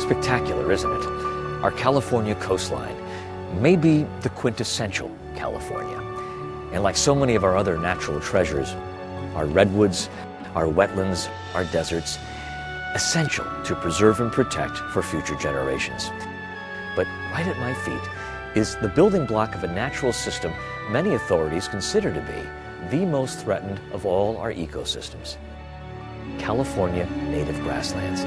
spectacular, isn't it? Our California coastline may be the quintessential California. And like so many of our other natural treasures, our redwoods, our wetlands, our deserts, essential to preserve and protect for future generations. But right at my feet is the building block of a natural system many authorities consider to be the most threatened of all our ecosystems: California native grasslands.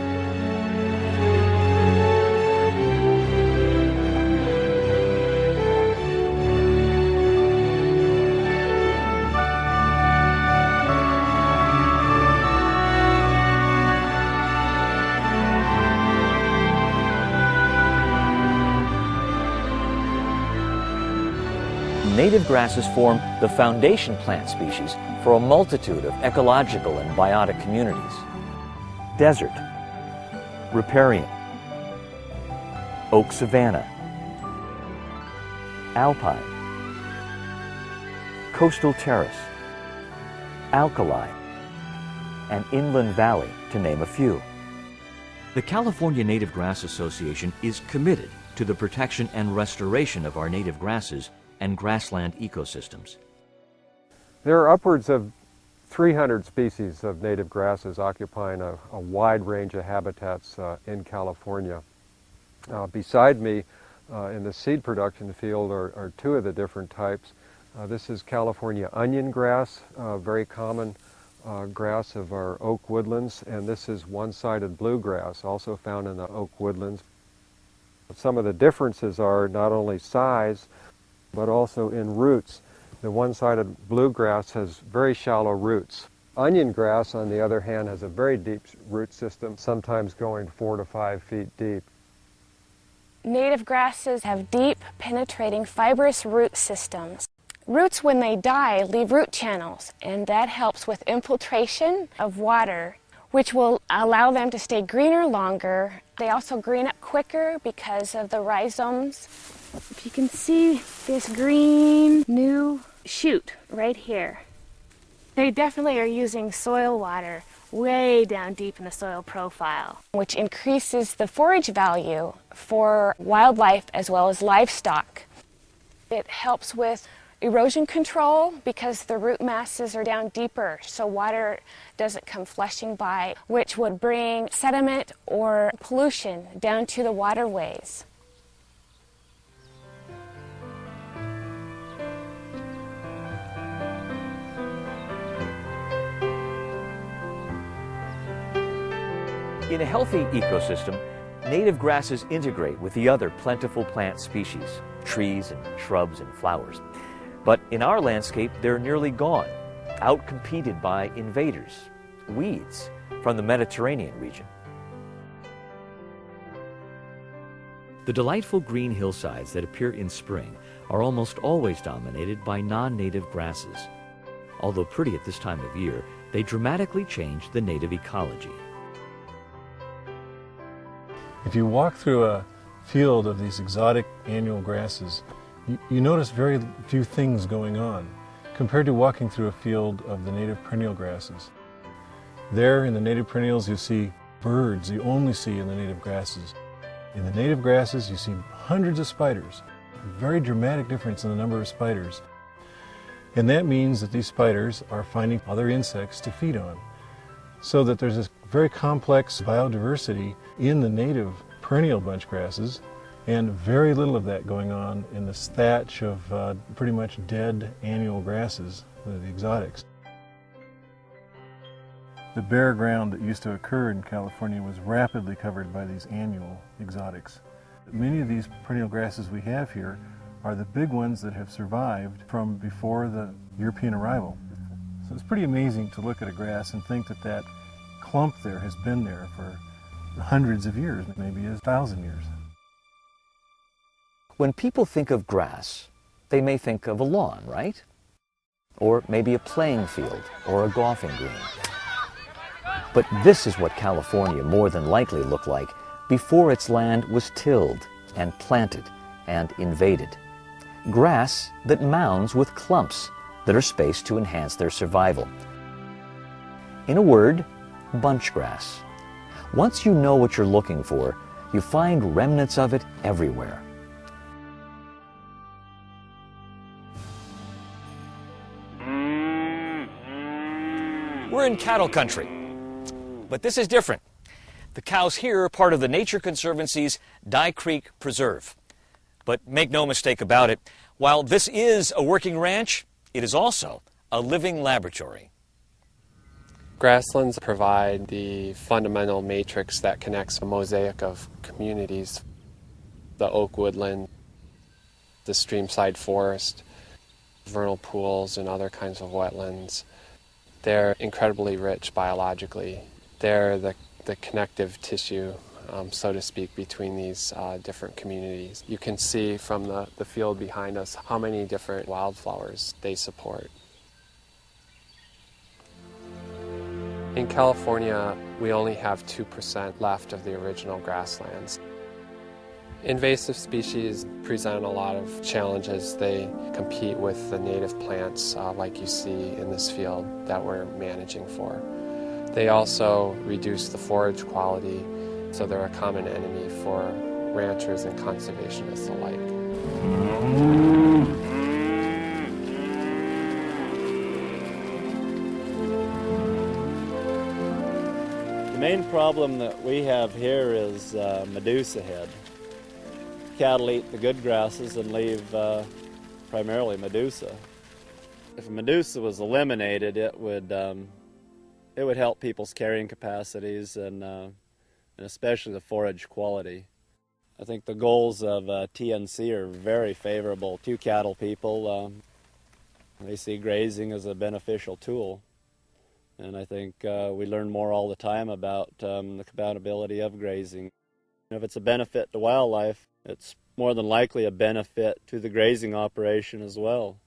Native grasses form the foundation plant species for a multitude of ecological and biotic communities. Desert, riparian, oak savanna, alpine, coastal terrace, alkali, and inland valley, to name a few. The California Native Grass Association is committed to the protection and restoration of our native grasses and grassland ecosystems. There are upwards of 300 species of native grasses occupying a wide range of habitats in California. Beside me in the seed production field are two of the different types. This is California onion grass, a very common grass of our oak woodlands, and this is one-sided bluegrass, also found in the oak woodlands. Some of the differences are not only size, but also in roots. The one-sided bluegrass has very shallow roots. Onion grass, on the other hand, has a very deep root system, sometimes going 4 to 5 feet deep. Native grasses have deep, penetrating, fibrous root systems. Roots, when they die, leave root channels, and that helps with infiltration of water, which will allow them to stay greener longer. They also green up quicker because of the rhizomes. If you can see this green new shoot right here, they definitely are using soil water way down deep in the soil profile, which increases the forage value for wildlife as well as livestock. It helps with erosion control because the root masses are down deeper, so water doesn't come flushing by, which would bring sediment or pollution down to the waterways. In a healthy ecosystem, native grasses integrate with the other plentiful plant species, trees and shrubs and flowers. But in our landscape, they're nearly gone, outcompeted by invaders, weeds from the Mediterranean region. The delightful green hillsides that appear in spring are almost always dominated by non-native grasses. Although pretty at this time of year, they dramatically change the native ecology. If you walk through a field of these exotic annual grasses, you notice very few things going on compared to walking through a field of the native perennial grasses. There in the native perennials you see birds you only see in the native grasses. In the native grasses you see hundreds of spiders, a very dramatic difference in the number of spiders. And that means that these spiders are finding other insects to feed on. So that there's this very complex biodiversity in the native perennial bunch grasses, and very little of that going on in this thatch of pretty much dead annual grasses, the exotics. The bare ground that used to occur in California was rapidly covered by these annual exotics. Many of these perennial grasses we have here are the big ones that have survived from before the European arrival. So it's pretty amazing to look at a grass and think that that clump there has been there for hundreds of years, maybe 1,000 years. When people think of grass, they may think of a lawn, right? Or maybe a playing field or a golfing green. But this is what California more than likely looked like before its land was tilled and planted and invaded. Grass that mounds with clumps that are spaced to enhance their survival. In a word, bunch grass. Once you know what you're looking for, you find remnants of it everywhere. We're in cattle country, but this is different. The cows here are part of the Nature Conservancy's Dye Creek Preserve. But make no mistake about it, while this is a working ranch, it is also a living laboratory. Grasslands provide the fundamental matrix that connects a mosaic of communities. The oak woodland, the streamside forest, vernal pools, and other kinds of wetlands. They're incredibly rich biologically. They're the connective tissue, so to speak, between these different communities. You can see from the field behind us how many different wildflowers they support. In California, we only have 2% left of the original grasslands. Invasive species present a lot of challenges. They compete with the native plants like you see in this field that we're managing for. They also reduce the forage quality, so they're a common enemy for ranchers and conservationists alike. The main problem that we have here is medusa head. Cattle eat the good grasses and leave primarily medusa. If medusa was eliminated, it would help people's carrying capacities and especially the forage quality. I think the goals of TNC are very favorable to cattle people. They see grazing as a beneficial tool. And I think we learn more all the time about the compatibility of grazing. If it's a benefit to wildlife, it's more than likely a benefit to the grazing operation as well.